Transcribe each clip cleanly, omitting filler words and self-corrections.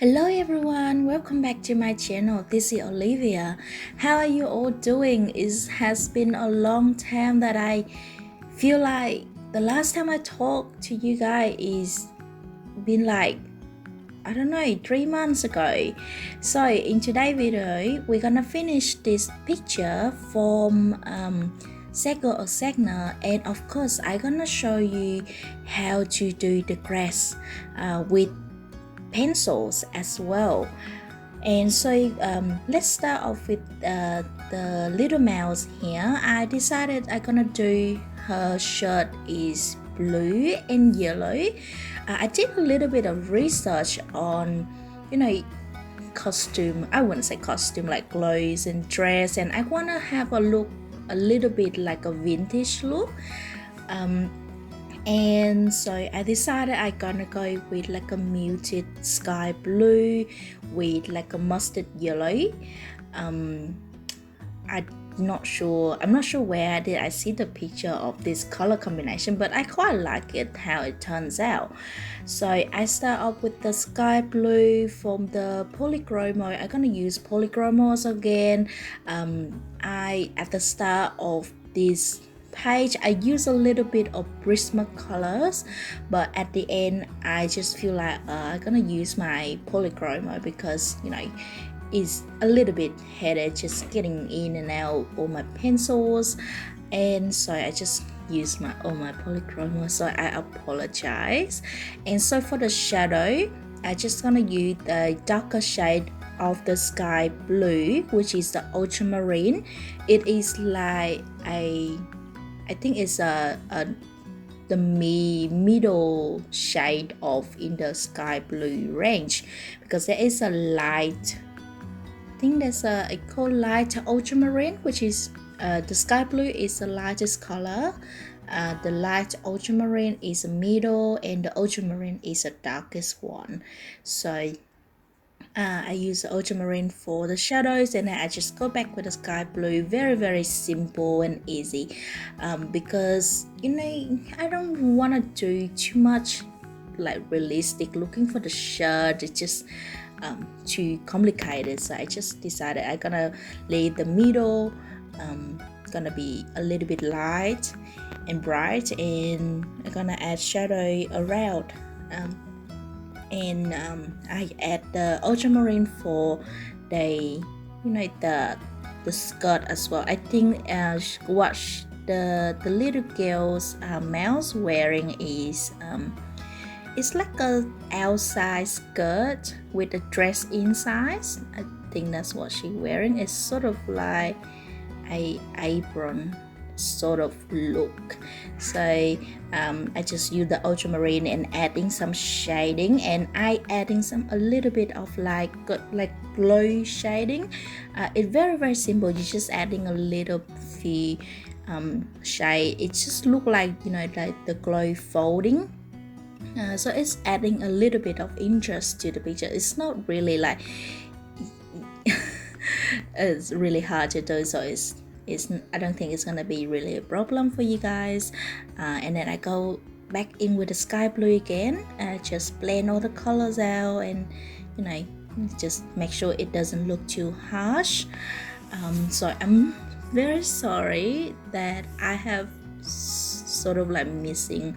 Hello everyone, welcome back to my channel. This is Olivia. How are you all doing? It has been a long time that I feel like the last time I talked to you guys is been like I don't know 3 months ago. So in today's video we're gonna finish this picture from Sego or Segna, and of course I'm gonna show you how to do the grass with pencils as well. And so let's start off with the little mouse here. I decided I'm gonna do her shirt is blue and yellow. I did a little bit of research on costume. I wouldn't say costume, like clothes and dress, and I want to have a look a little bit like a vintage look. And so I decided I'm gonna go with like a muted sky blue with like a mustard yellow. I'm not sure where did I see the picture of this color combination, but I quite like it how it turns out. So I start off with the sky blue from the polychromo. I'm gonna use polychromos again. I at the start of this page I use a little bit of Prisma colors, but at the end I just feel like I'm gonna use my polychromo because it's a little bit headache just getting in and out all my pencils, and so I just use all my polychromo, so I apologize. And so for the shadow I just gonna use the darker shade of the sky blue, which is the ultramarine. It is like I think it's the middle shade of in the sky blue range, because there is a light, I think there's a called light ultramarine, which is the sky blue is the lightest color, the light ultramarine is the middle, and the ultramarine is the darkest one. So I use the ultramarine for the shadows, and then I just go back with the sky blue. Very simple and easy, because I don't want to do too much like realistic looking for the shirt. It's just too complicated, so I just decided I'm gonna leave the middle gonna be a little bit light and bright, and I'm gonna add shadow around. And I add the ultramarine for the the skirt as well. I think what the little girl's mouse wearing is it's like a outside skirt with a dress inside. I think that's what she's wearing. It's sort of like a apron sort of look. So I just use the ultramarine and adding some shading, and I adding a little bit of like glow shading. It's very simple. You're just adding a little few shade. It just look like like the glow folding. So it's adding a little bit of interest to the picture. It's not really like it's really hard to do, so I don't think it's gonna be really a problem for you guys. And then I go back in with the sky blue again, just blend all the colors out, and just make sure it doesn't look too harsh. So I'm very sorry that I have sort of like missing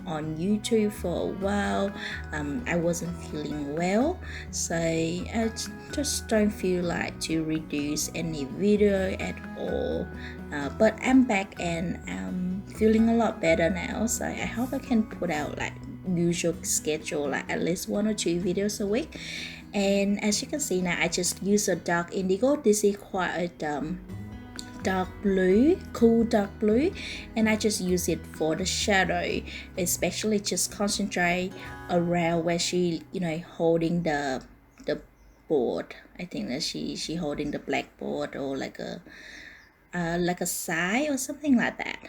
on YouTube for a while. I wasn't feeling well, so I just don't feel like to reduce any video at all, but I'm back and I'm feeling a lot better now, so I hope I can put out like usual schedule, like at least 1 or 2 videos a week. And as you can see now, I just use a dark indigo. This is quite a dark blue, cool dark blue, and I just use it for the shadow, especially just concentrate around where she holding the board. I think that she holding the blackboard, or like a sign or something like that.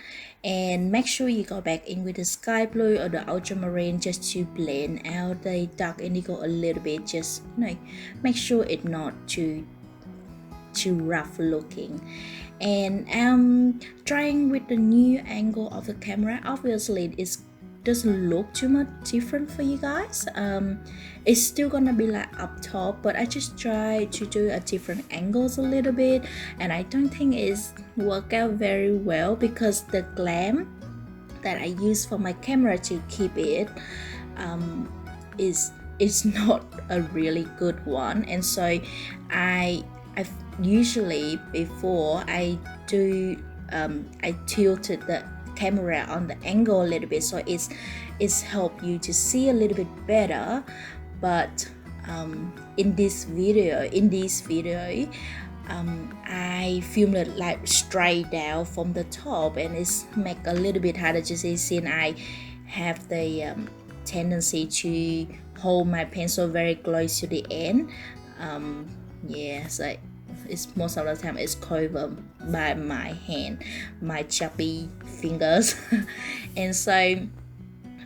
And make sure you go back in with the sky blue or the ultramarine just to blend out the dark indigo a little bit. Just make sure it's not too rough looking. And trying with the new angle of the camera. Obviously it's doesn't look too much different for you guys. It's still gonna be like up top, but I just try to do a different angles a little bit, and I don't think it's worked out very well because the glam that I use for my camera to keep it is not a really good one. And so I usually before I do I tilted the camera on the angle a little bit, so it's helped you to see a little bit better. But in this video I filmed it like straight down from the top, and it's make a little bit harder to see since I have the tendency to hold my pencil very close to the end. Yeah, so it's most of the time it's covered by my hand, my chubby fingers. And so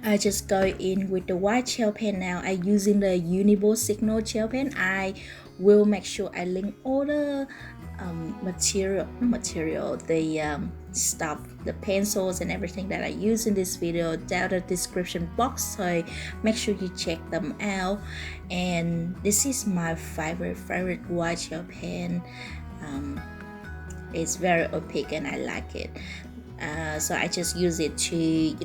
I just go in with the white gel pen now. I using the Unibo Signal gel pen. I will make sure I link all the stuff, the pencils and everything that I use in this video down the description box, so make sure you check them out. And this is my favorite white gel pen. It's very opaque and I like it, so I just use it to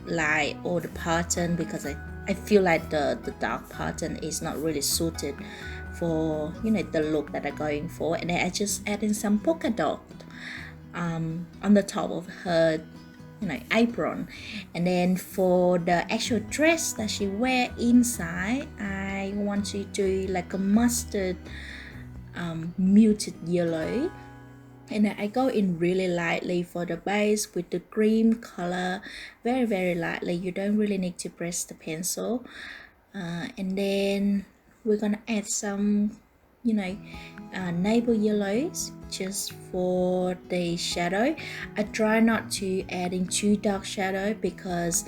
line all the pattern, because I feel like the dark pattern is not really suited for the look that I'm going for. And then I just add in some polka dot on the top of her apron. And then for the actual dress that she wear inside, I want to do like a mustard muted yellow, and then I go in really lightly for the base with the cream color, very lightly. You don't really need to press the pencil. And then we're gonna add some navel yellows just for the shadow. I try not to add in too dark shadow, because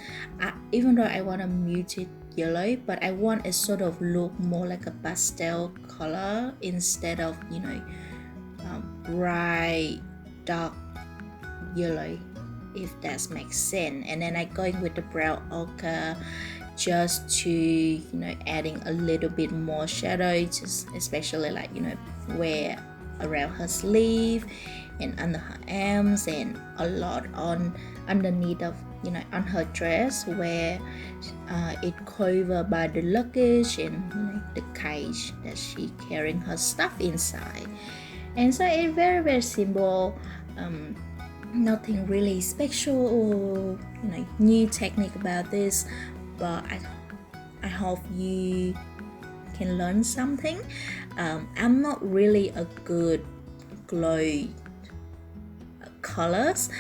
even though I want a muted yellow, but I want it sort of look more like a pastel color instead of bright dark yellow, if that makes sense. And then I going with the brown ochre just to adding a little bit more shadow, just especially like where around her sleeve and under her arms, and a lot on underneath of on her dress where it covered by the luggage and the cage that she carrying her stuff inside. And so it's very simple, nothing really special or new technique about this, but I hope you can learn something. I'm not really a good glow colors.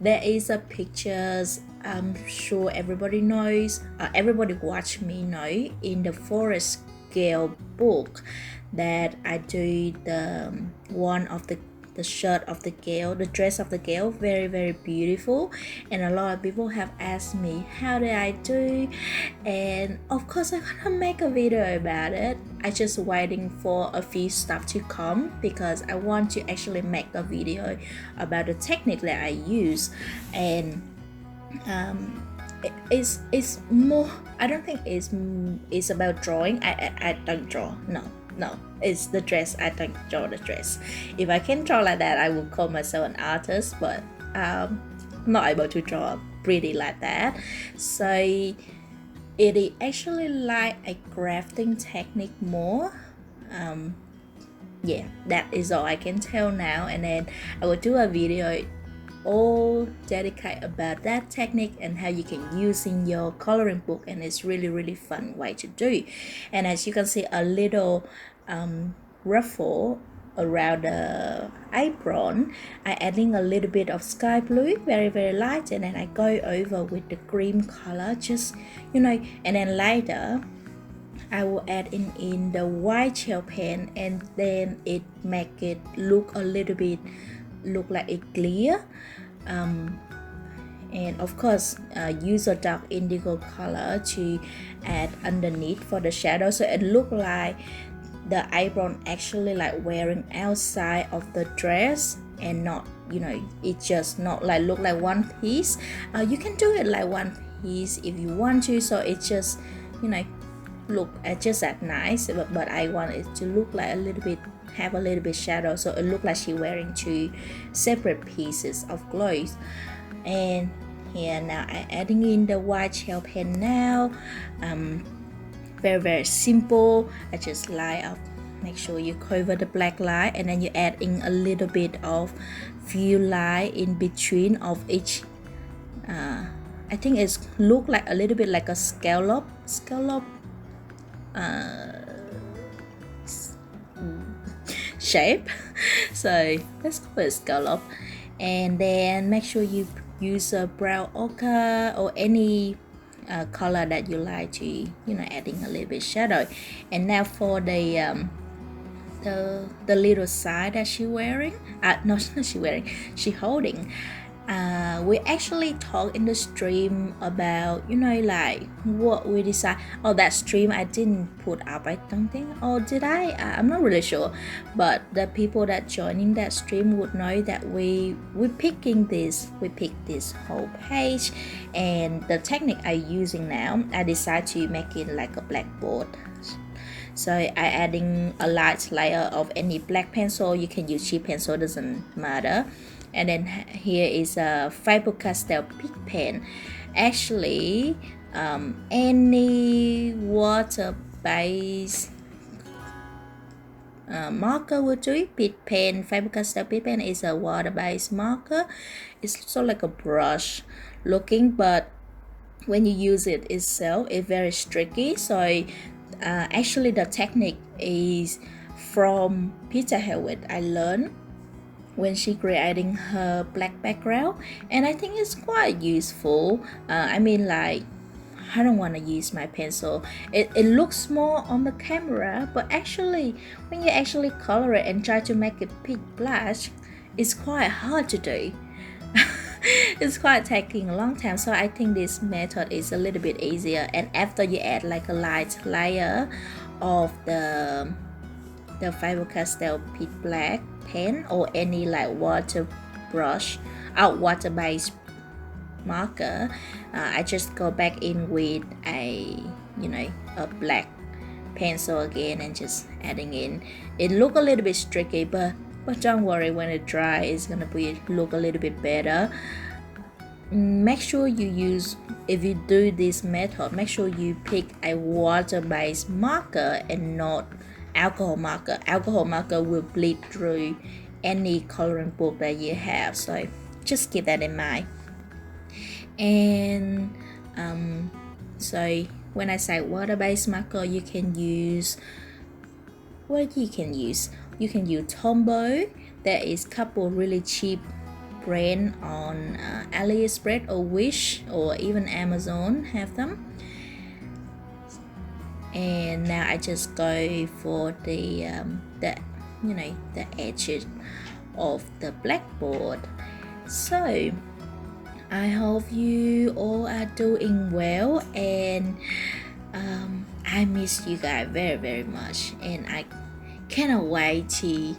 There is a pictures, I'm sure everybody knows, everybody watch me know, in the Forest Gale book that I do the one of the shirt of the girl, the dress of the girl, very beautiful. And a lot of people have asked me how did I do, and of course I'm gonna make a video about it. I just waiting for a few stuff to come, because I want to actually make a video about the technique that I use. And it's more, I don't think it's about drawing. I don't draw, no, it's the dress. I don't draw the dress. If I can draw like that, I would call myself an artist, but I'm not able to draw pretty like that. So it is actually like a crafting technique more. Yeah, that is all I can tell now. And then I will do a video all dedicated about that technique and how you can use in your coloring book, and it's really fun way to do. And as you can see, a little ruffle around the apron, I adding a little bit of sky blue, very light, and then I go over with the cream color, just and then later I will add in the white gel pen, and then it make it look a little bit like it clear. And of course use a dark indigo color to add underneath for the shadow, so it look like the apron actually like wearing outside of the dress, and not, you know, it just not like look like one piece. You can do it like one piece if you want to, so it just, you know, look just that nice, but I want it to look like a little bit, have a little bit shadow, so it look like she's wearing two separate pieces of clothes. And here now I'm adding in the white gel pen now. Very simple. I just line up, make sure you cover the black line, and then you add in a little bit of few line in between of each. I think it's look like a little bit like a scallop shape. So let's call it scallop. And then make sure you use a brown ochre or any color that you like to, you know, adding a little bit shadow. And now for the little side that she wearing, not she wearing, she holding. We actually talk in the stream about, you know, like what we decide. Oh, that stream I didn't put up, I don't think, or did I? I'm not really sure, but the people that joining that stream would know that we pick this whole page, and the technique I using now, I decide to make it like a blackboard. So I adding a light layer of any black pencil. You can use cheap pencil, doesn't matter. And then here is a Faber-Castell Big Pen. Actually, any water-based marker will do. Big Pen, Faber-Castell Big Pen is a water-based marker. It's sort of like a brush looking, but when you use it itself, it's very streaky. So actually the technique is from Peter Hewitt. I learned when she creating her black background, and I think it's quite useful. I mean, like, I don't want to use my pencil. It looks small on the camera, but actually when you actually color it and try to make it pitch black, it's quite hard to do. It's quite taking a long time, so I think this method is a little bit easier. And after you add like a light layer of the Faber-Castell pitch black pen or any like water based marker, I just go back in with a, you know, a black pencil again and just adding in. It look a little bit streaky, but don't worry, when it dry it's gonna look a little bit better. Make sure you use, if you do this method, make sure you pick a water based marker and not alcohol marker. Alcohol marker will bleed through any coloring book that you have, so just keep that in mind. And so when I say water-based marker, you can use Tombow. There is couple really cheap brand on AliExpress or Wish or even Amazon have them. And now I just go for the edges of the blackboard. So I hope you all are doing well, and I miss you guys very much, and I cannot wait to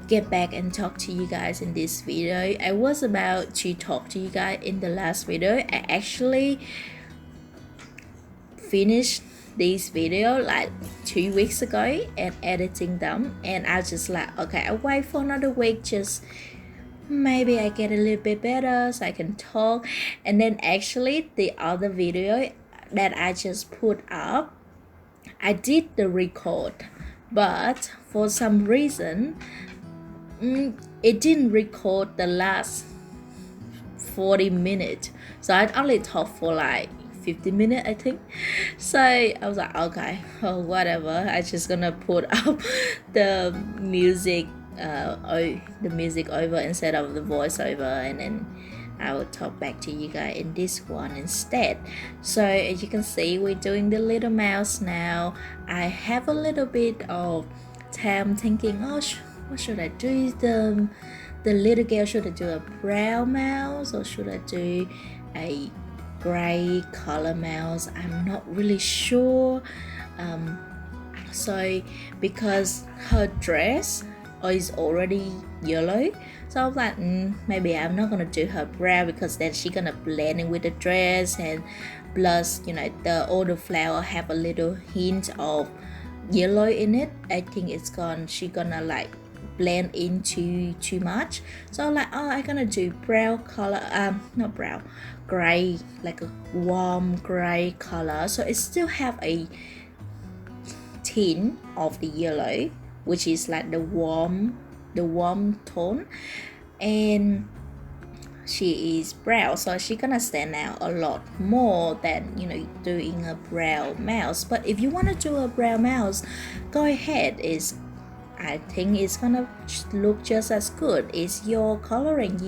get back and talk to you guys in this video. I was about to talk to you guys in the last video. I actually finished this video like 2 weeks ago and editing them, and I just like, okay, I'll wait for another week, just maybe I get a little bit better so I can talk. And then actually the other video that I just put up, I did the record, but for some reason it didn't record the last 40 minutes, so I only talked for like 50 minutes I think. So I was like, okay, oh, whatever, I just gonna put up the music over instead of the voiceover, and then I will talk back to you guys in this one instead. So as you can see, we're doing the little mouse now. I have a little bit of time thinking, oh, what should I do? The little girl, should I do a brown mouse or should I do a gray color mouse? I'm not really sure. So because her dress or is already yellow. So I was like, maybe I'm not gonna do her brow because then she's gonna blend in with the dress, and plus all the flower have a little hint of yellow in it. I think she gonna like blend into too much. So I'm like, oh, I'm gonna do brown color, not brown, gray, like a warm gray color, so it still have a tint of the yellow, which is like the warm tone. And she is brown, so she gonna stand out a lot more than doing a brown mouse. But if you want to do a brown mouse, go ahead. I think it's gonna look just as good. It's your coloring.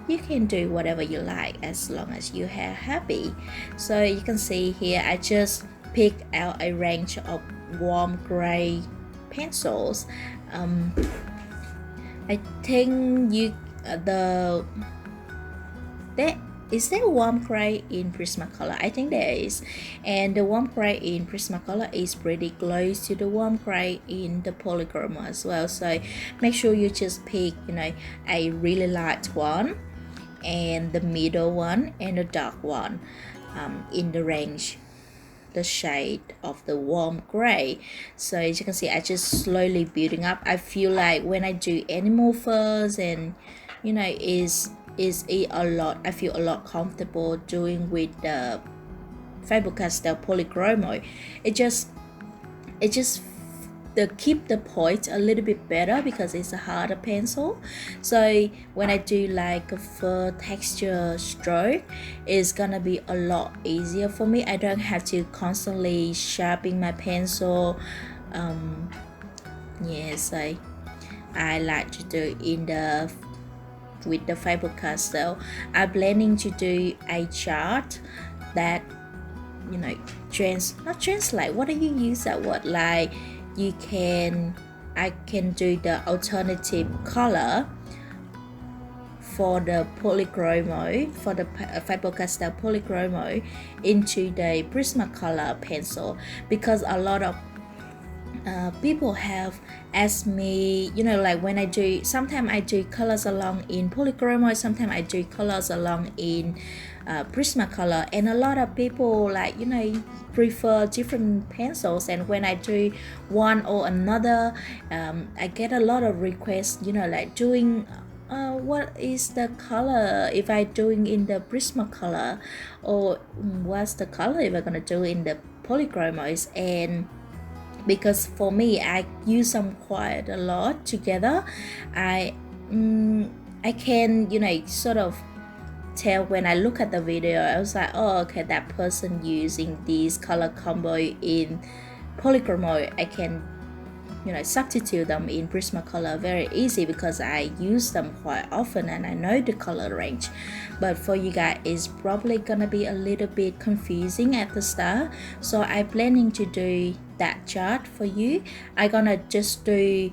You can do whatever you like as long as you are happy. So you can see here I just picked out a range of warm gray pencils. I think is there warm gray in Prismacolor? I think there is, and the warm gray in Prismacolor is pretty close to the warm gray in the Polychroma as well. So make sure you just pick a really light one, and the middle one, and the dark one in the range, the shade of the warm gray. So as you can see, I just slowly building up. I feel like when I do animal furs and is a lot, I feel a lot comfortable doing with the Faber-Castell Polychroma. It just keep the point a little bit better because it's a harder pencil. So when I do like a fur texture stroke, it's gonna be a lot easier for me. I don't have to constantly sharpen my pencil. Yes, I like to do with the Faber-Castell. I'm planning to do a chart that not translate, what do you use that word, like I can do the alternative color for the Polychroma, for the Faber-Castell Polychroma into the Prismacolor pencil, because a lot of people have asked me, like when I do, sometimes I do colors along in Polychroma, sometimes I do colors along in Prismacolor, and a lot of people like prefer different pencils, and when I do one or another, I get a lot of requests, like doing what is the color if I doing in the Prismacolor, or what's the color if I'm gonna do in the Polychromos. And because for me, I use them quite a lot together, I can sort of tell when I look at the video. I was like, oh, okay, that person using this color combo in Polychroma, I can substitute them in Prismacolor very easy because I use them quite often and I know the color range. But for you guys, it's probably gonna be a little bit confusing at the start, so I'm planning to do that chart for you. I'm gonna just do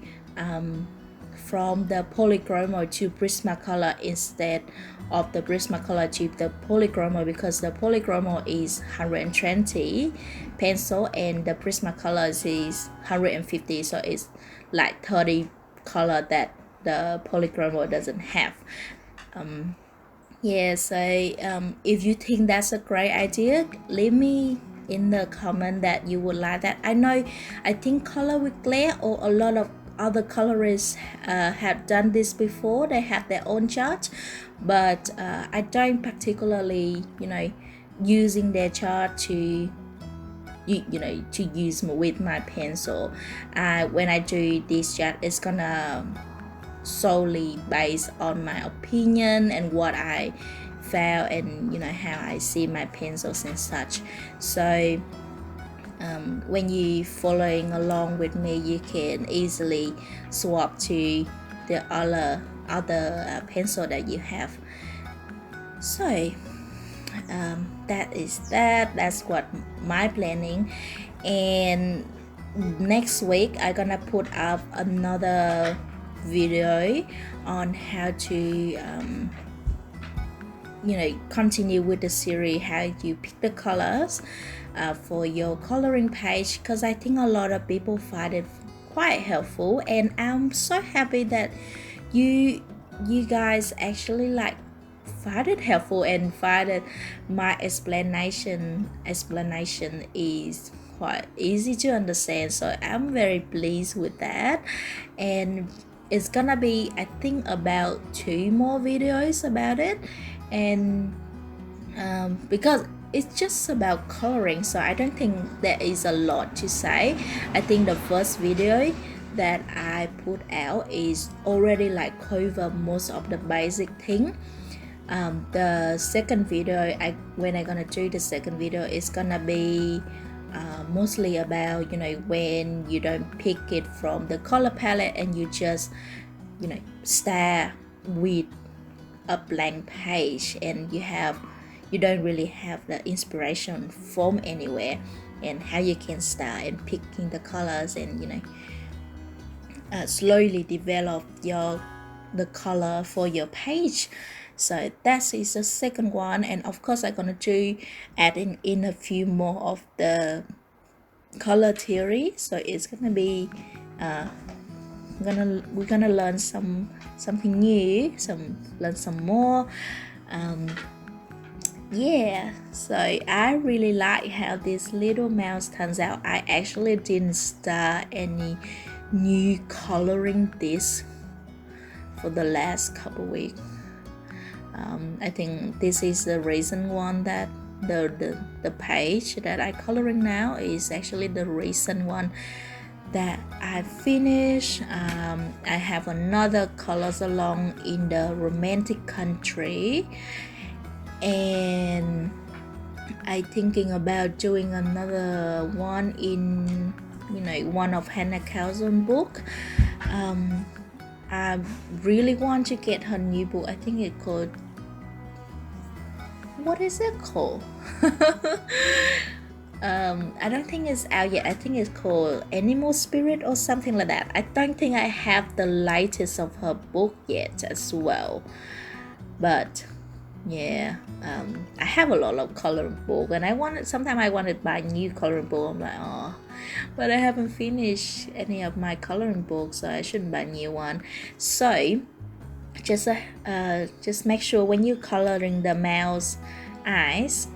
from the Polychroma to Prismacolor instead of the Prismacolor to the Polychroma, because the Polychroma is 120 pencil and the Prismacolor is 150, so it's like 30 color that the Polychroma doesn't have. If you think that's a great idea, leave me in the comment that you would like that. I think Color with Glare or a lot of other colorists have done this before. They have their own chart, but I don't particularly using their chart to use with my pencil. When I do this chart, it's gonna solely based on my opinion and what I felt and how I see my pencils and such. So when you following along with me, you can easily swap to the other pencil that you have. So that's what my planning. And next week I'm gonna put up another video on how to continue with the series, how you pick the colors for your coloring page, because I think a lot of people find it quite helpful, and I'm so happy that you guys actually like find it helpful and find that my explanation is quite easy to understand. So I'm very pleased with that, and it's gonna be, I think, about 2 more videos about it. And because it's just about coloring, so I don't think there is a lot to say. I think the first video that I put out is already like cover most of the basic thing. The second video, when I'm gonna do the second video, is gonna be mostly about, you know, when you don't pick it from the color palette and you just, you know, stare with a blank page, and you don't really have the inspiration from anywhere, and how you can start and picking the colors and, you know, slowly develop the color for your page. So that is the second one, and of course I'm gonna do adding in a few more of the color theory. So it's gonna be we're gonna learn something new, learn some more. Yeah, so I really like how this little mouse turns out. I actually didn't start any new coloring this for the last couple weeks. I think this is the reason one that the page that I coloring now is actually the recent one that I finished. I have another colors along in the romantic country, and I thinking about doing another one in, you know, one of Hannah Calzon's book. I really want to get her new book. I think it called, what is it called? I don't think it's out yet. I think it's called Animal Spirit or something like that. I don't think I have the latest of her book yet as well. But yeah, I have a lot of coloring book, and sometimes I wanted to buy new coloring book. I'm like, oh, but I haven't finished any of my coloring books, so I shouldn't buy a new one. So just make sure when you're coloring the mouse eyes,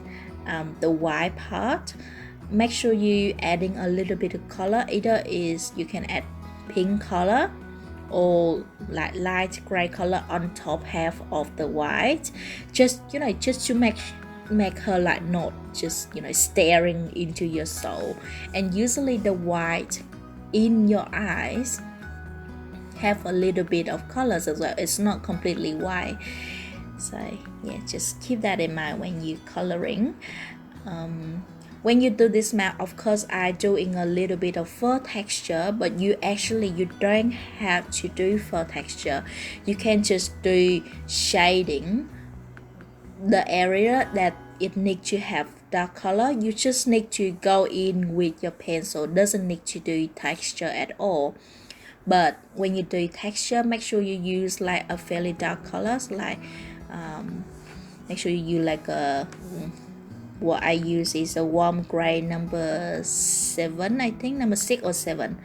the white part, make sure you adding a little bit of color. Either is you can add pink color or like light gray color on top half of the white, just, you know, just to make her like not just, you know, staring into your soul. And usually the white in your eyes have a little bit of colors as well. It's not completely white. So yeah, just keep that in mind when you coloring. When you do this map, of course I doing a little bit of fur texture, but you don't have to do fur texture. You can just do shading the area that it needs to have dark color. You just need to go in with your pencil. Doesn't need to do texture at all. But when you do texture, make sure you use like a fairly dark colors, like make sure you use like a, what I use is a warm gray number 7, I think number 6 or 7,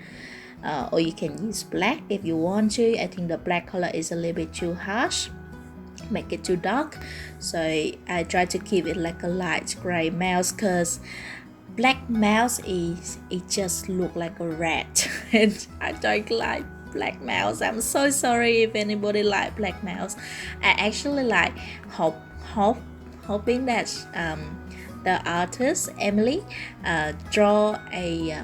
or you can use black if you want to. I think the black color is a little bit too harsh, make it too dark, so I try to keep it like a light gray mouse, because black mouse it just look like a rat and I don't like black mouse. I'm so sorry if anybody like black mouse. I actually like hoping that the artist Emily draw a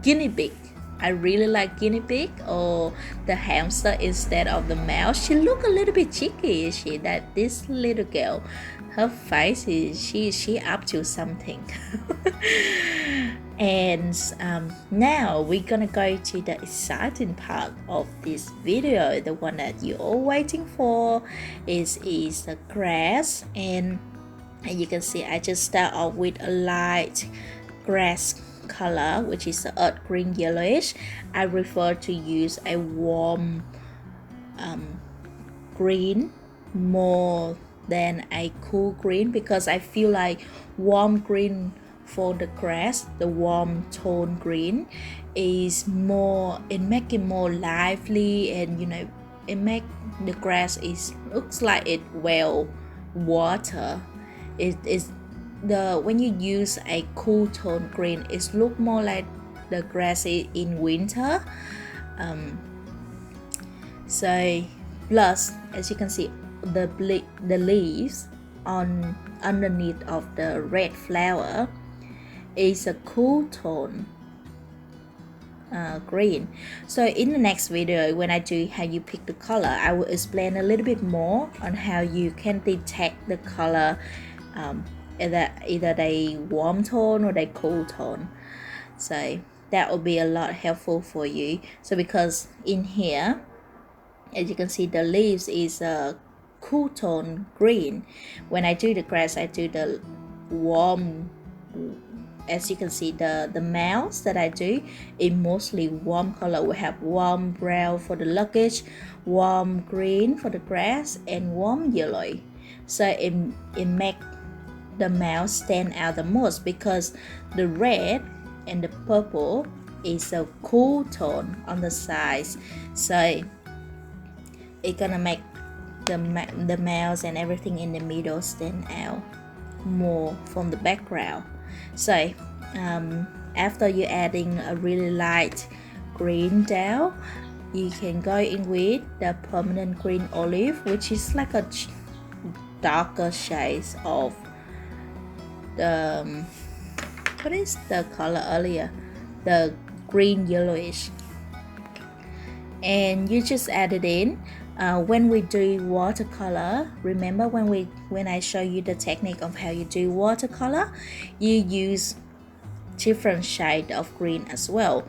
guinea pig. I really like guinea pig or the hamster instead of the mouse. She look a little bit cheeky, is she? That this little girl, her face is she up to something. And now we're gonna go to the exciting part of this video, the one that you're all waiting for. Is the grass, and you can see I just start off with a light grass color, which is the earth green yellowish. I prefer to use a warm green more than a cool green, because I feel like warm green for the grass, the warm tone green is more, it make it more lively, and it make the grass is looks like it well water. It is the when you use a cool tone green, it look more like the grass is in winter. So plus, as you can see, the leaves on underneath of the red flower is a cool tone green. So in the next video, when I do how you pick the color, I will explain a little bit more on how you can detect the color, either they warm tone or they cool tone. So that will be a lot helpful for you. So because in here, as you can see, the leaves is a cool tone green. When I do the grass, I do the warm. As you can see, the mouse that I do is mostly warm color. We have warm brown for the luggage, warm green for the grass, and warm yellow. So it make the mouse stand out the most, because the red and the purple is a cool tone on the sides. So it's gonna make the mouse and everything in the middle stand out more from the background. So after you're adding a really light green down, you can go in with the permanent green olive, which is like a darker shade of the what is the color earlier, the green yellowish, and you just add it in. When we do watercolor, remember when I show you the technique of how you do watercolor, you use different shade of green as well.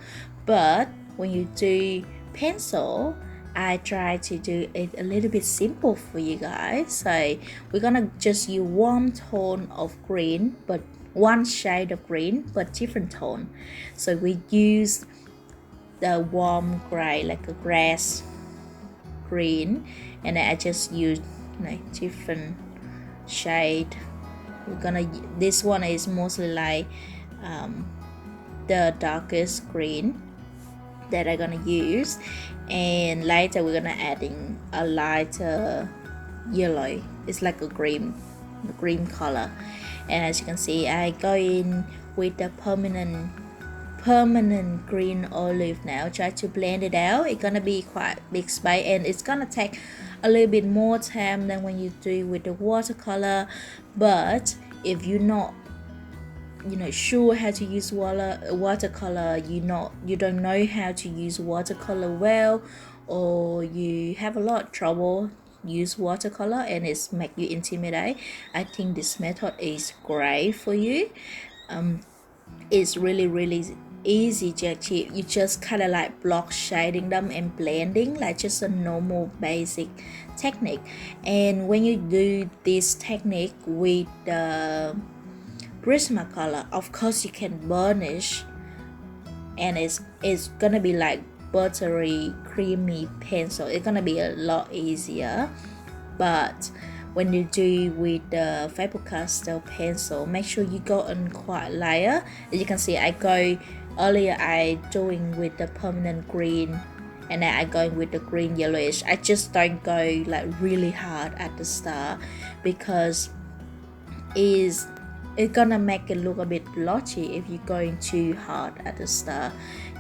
But when you do pencil, I try to do it a little bit simple for you guys. So we're gonna just use warm tone of green, but one shade of green but different tone. So we use the warm gray, like a grass green, and I just use different shade. This one is mostly like the darkest green that I'm gonna use, and later we're gonna adding a lighter yellow. It's like a green color. And as you can see, I go in with the permanent green olive now. Try to blend it out. It's gonna be quite big space, and it's gonna take a little bit more time than when you do with the watercolor. But if you're not sure how to use watercolor, you don't know how to use watercolor well, or you have a lot of trouble use watercolor and it's make you intimidate, I think this method is great for you. It's really easy to achieve. You just kind of like block shading them and blending, like just a normal basic technique. And when you do this technique with the Prismacolor, of course you can burnish, and it's gonna be like buttery creamy pencil. It's gonna be a lot easier. But when you do with the Faber-Castell pencil, make sure you go on quite layer. As you can see, I doing with the permanent green, and then I going with the green yellowish. I just don't go like really hard at the start, because it's gonna make it look a bit blotchy if you're going too hard at the start.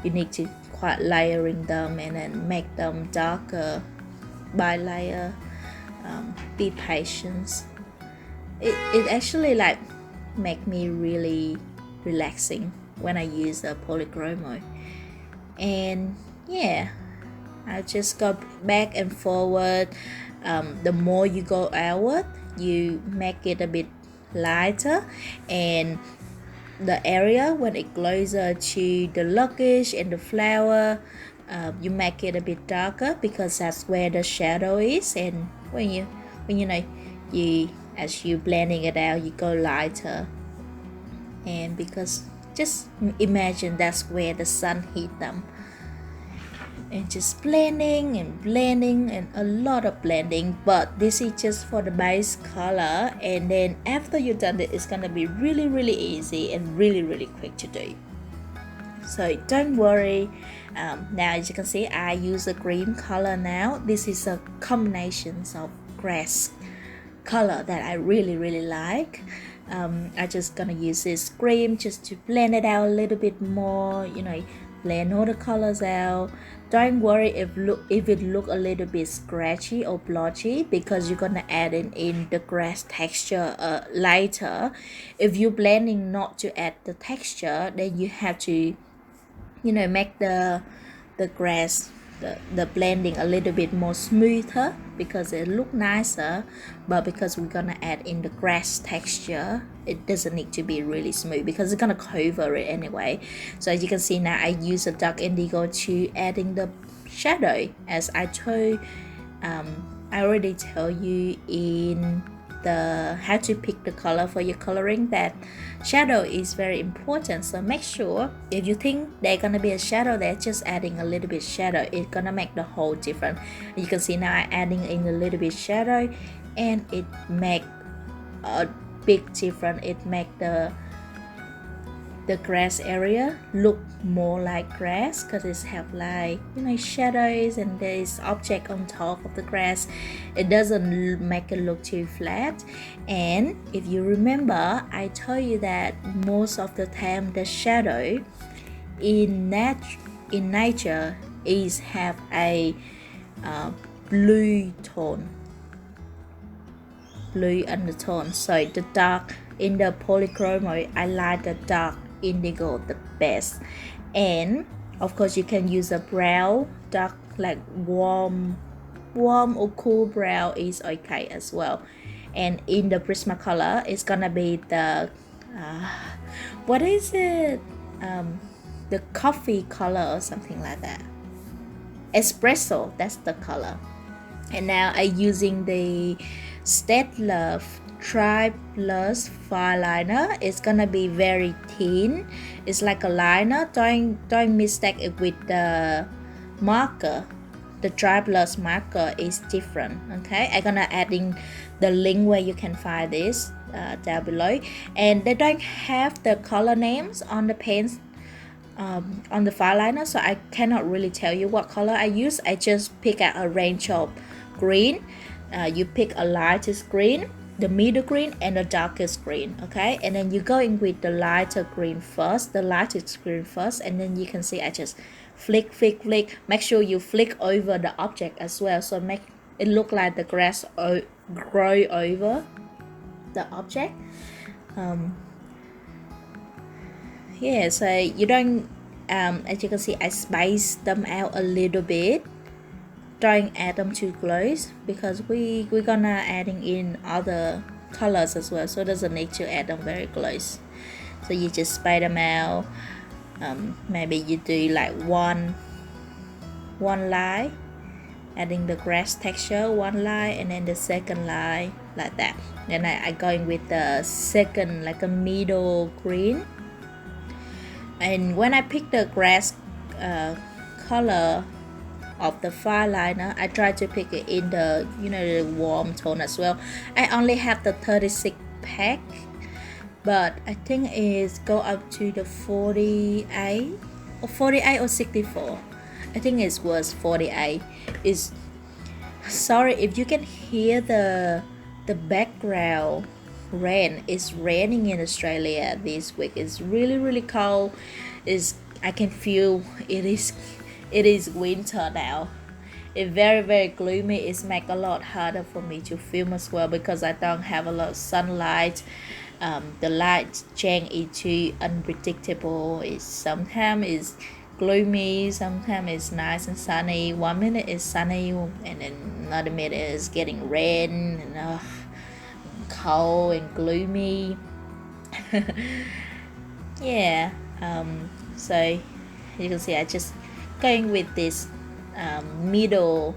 You need to quite layering them and then make them darker by layer. Be patient. It actually like make me really relaxing when I use the polychromo. And yeah, I just go back and forward. The more you go outward, you make it a bit lighter, and the area when it closer to the luggage and the flower, you make it a bit darker, because that's where the shadow is. And when you as you blending it out, you go lighter, and because just imagine that's where the sun hit them. and just blending and a lot of blending. But this is just for the base color, and then after you're done it, it's gonna be really easy and really quick to do. So don't worry. Now as you can see, I use a green color now. This is a combination of grass color that I really like. I just gonna use this green just to blend it out a little bit more, you know, blend all the colors out. Don't worry if it look a little bit scratchy or blotchy, because you're gonna add in the grass texture later. If you're blending not to add the texture, then you have to, you know, make the grass, the blending a little bit more smoother, because it look nicer. But because we're gonna add in the grass texture, it doesn't need to be really smooth because it's gonna cover it anyway. So as you can see now, I use a dark indigo to adding the shadow. As I told, I already tell you in the how to pick the color for your coloring, that shadow is very important. So make sure if you think they're gonna be a shadow, they're just adding a little bit shadow, it's gonna make the whole different. You can see now I'm adding in a little bit shadow, and it make a big difference. It make the grass area look more like grass, because it's have like, you know, shadows and there is object on top of the grass. It doesn't make it look too flat. And if you remember, I told you that most of the time the shadow in nature is have a blue undertone. So the dark in the polychroma, I like the dark indigo the best. And of course you can use a brown, dark, like warm or cool brown is okay as well. And in the Prismacolor, it's gonna be the what is it, the coffee color or something like that, espresso, that's the color. And now I'm using the Stedler Triplus fine liner. It's gonna be very thin, it's like a liner. Don't mistake it with the marker. The Triplus marker is different. Okay, I'm gonna add in the link where you can find this down below. And they don't have the color names on the pens, on the fine liner, so I cannot really tell you what color I use. I just pick out a range of green. You pick a lightest green, the middle green, and the darkest green. Okay, and then you go in with the lighter green first, the lightest green first, and then you can see I just flick. Make sure you flick over the object as well, so make it look like the grass grow over the object. Yeah, so you don't, as you can see, I spice them out a little bit. Don't add them too close, because we're gonna adding in other colors as well, so it doesn't need to add them very close. So you just spice them out. Maybe you do like one line, adding the grass texture, one line, and then the second line like that. Then I going with the second, like a middle green. And when I pick the grass color of the fine liner, I try to pick it in the, you know, the warm tone as well. I only have the 36 pack, but I think it's go up to the 48 or 64. I think it was 48. Is sorry if you can hear the background rain. It's raining in Australia this week. It's really cold. I can feel it is winter now. It's very gloomy. It's make a lot harder for me to film as well, because I don't have a lot of sunlight. The light change is too unpredictable. Sometimes it's gloomy, sometimes it's nice and sunny. 1 minute is sunny, and then another minute is getting rain and cold and gloomy. Yeah. So you can see I just going with this middle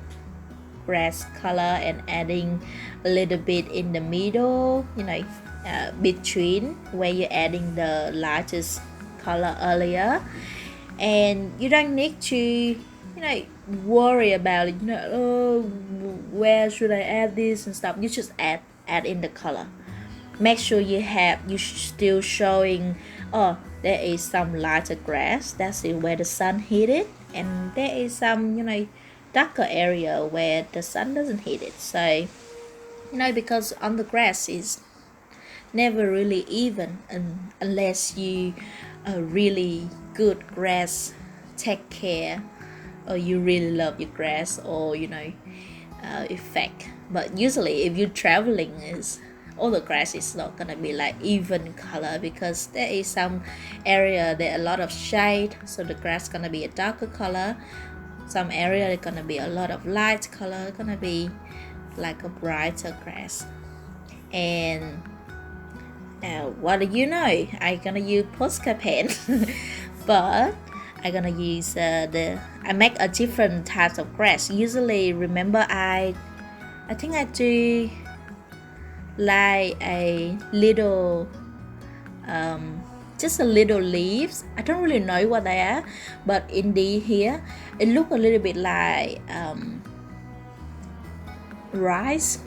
grass color and adding a little bit in the middle, you know, between where you're adding the lightest color earlier. And you don't need to, you know, worry about it, oh, where should I add this and stuff. You just add in the color. Make sure you still showing, oh, there is some lighter grass, that's where the sun hit it, and there is some darker area where the sun doesn't hit it. So because on the grass is never really even, unless you a really good grass take care, or you really love your grass, or effect. But usually if you're traveling, is all the grass is not gonna be like even color, because there is some area there a lot of shade, so the grass gonna be a darker color. Some area is gonna be a lot of light color, gonna be like a brighter grass. And what do you know, I gonna use Posca pen but I gonna use I make a different types of grass. Usually, remember, I think I do like a little just a little leaves. I don't really know what they are, but in here it look a little bit like rice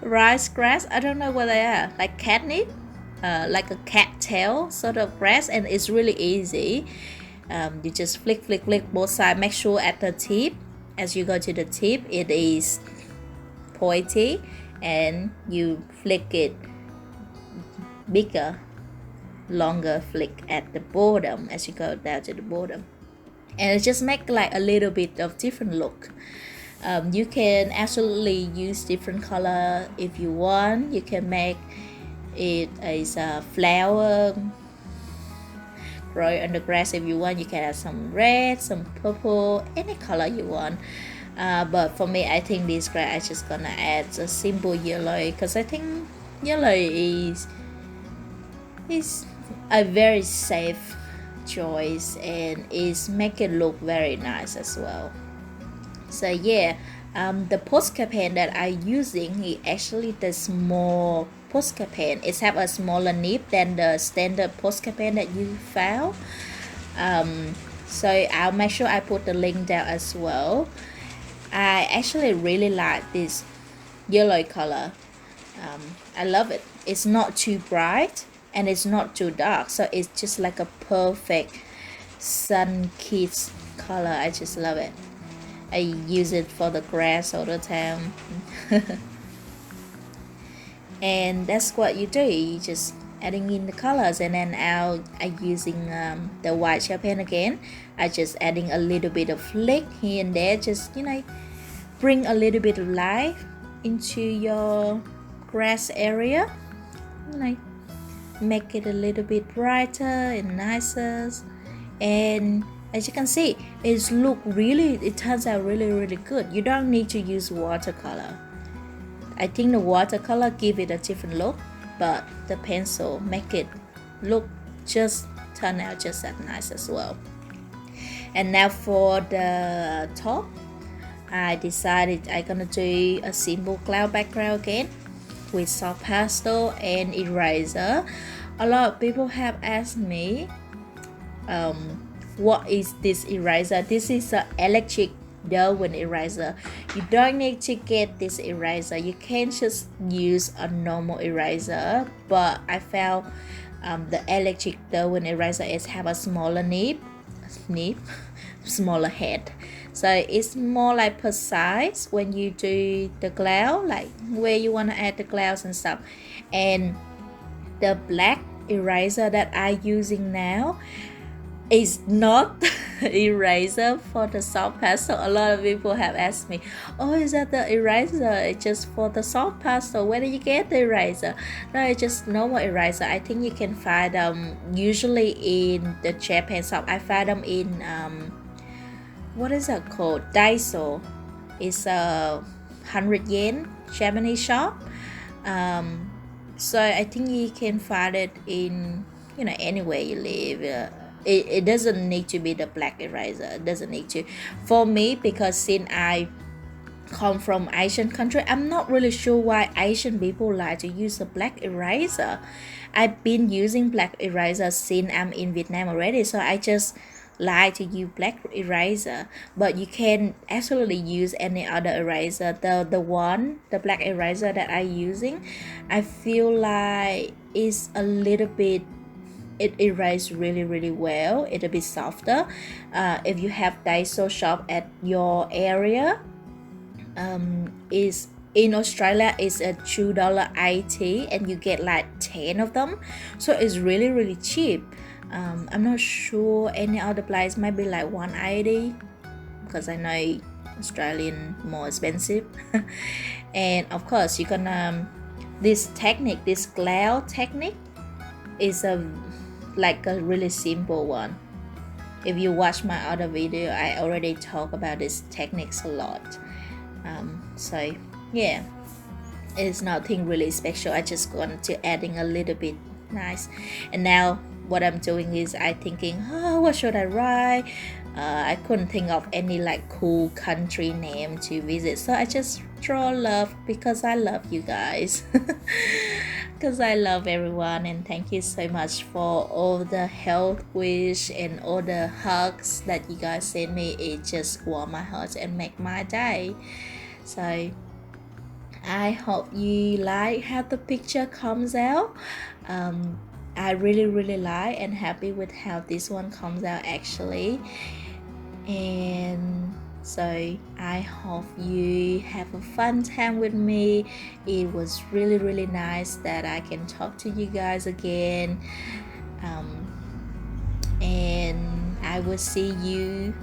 rice grass. I don't know what they are, like catnip, like a cattail sort of grass, and it's really easy. You just flick both sides. Make sure at the tip, as you go to the tip, it is pointy, and you flick it bigger, longer flick at the bottom as you go down to the bottom, and it just make like a little bit of different look. You can absolutely use different color if you want. You can make it as a flower grow on the grass if you want. You can add some red, some purple, any color you want. But for me, I think this grass I'm just gonna add a simple yellow, because I think yellow is a very safe choice, and is make it look very nice as well. So yeah, the Posca pen that I'm using is actually the small Posca pen. It have a smaller nib than the standard Posca pen that you found. So I'll make sure I put the link down as well. I actually really like this yellow color. I love it. It's not too bright and it's not too dark, so it's just like a perfect sun kiss color. I just love it. I use it for the grass all the time. And that's what you do. You just adding in the colors, and then I'm using the white gel pen again. I just adding a little bit of flick here and there, just bring a little bit of life into your grass area. Make it a little bit brighter and nicer. And as you can see, it turns out really good. You don't need to use watercolor. I think the watercolor give it a different look, but the pencil make it turn out just as nice as well. And now for the top, I decided I'm gonna do a simple cloud background again with soft pastel and eraser. A lot of people have asked me, what is this eraser? This is an electric Derwent eraser. You don't need to get this eraser. You can just use a normal eraser, but I found the electric Derwent eraser have a smaller nib, smaller head, so it's more like precise when you do the cloud, like where you want to add the clouds and stuff. And the black eraser that I'm using now is not eraser for the soft pastel. A lot of people have asked me, oh, is that the eraser? It's just for the soft pastel. Where do you get the eraser? No, it's just normal eraser. I think you can find them usually in the Japan shop. I find them in what is that called? Daiso. It's a 100 yen Japanese shop. So I think you can find it in anywhere you live. It doesn't need to be the black eraser. It doesn't need to. For me, because since I come from Asian country, I'm not really sure why Asian people like to use a black eraser. I've been using black eraser since I'm in Vietnam already, so I just like to use black eraser, but you can absolutely use any other eraser. The black eraser that I using, I feel like is a little bit, it erases really well. It's a bit softer. If you have Daiso shop at your area, is in Australia is a $2.80 and you get like 10 of them, so it's really cheap. I'm not sure any other place, might be like 180 because I know Australian more expensive. And of course you can this technique, this cloud technique is a like a really simple one. If you watch my other video, I already talk about these techniques a lot. So yeah, it's nothing really special. I just want to adding a little bit nice. And now what I'm doing is I thinking, oh, what should I write? I couldn't think of any like cool country name to visit, so I just draw love because I love you guys. Because I love everyone, and thank you so much for all the health wish and all the hugs that you guys send me. It just warm my heart and make my day. So I hope you like how the picture comes out. I really like and happy with how this one comes out actually. And so I hope you have a fun time with me. It was really nice that I can talk to you guys again. And I will see you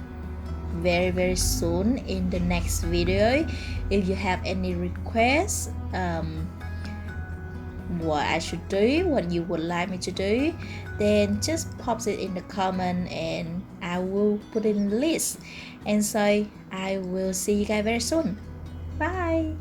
very soon in the next video. If you have any requests, what I should do, what you would like me to do, then just pop it in the comment and I will put it in the list. And so I will see you guys very soon. Bye.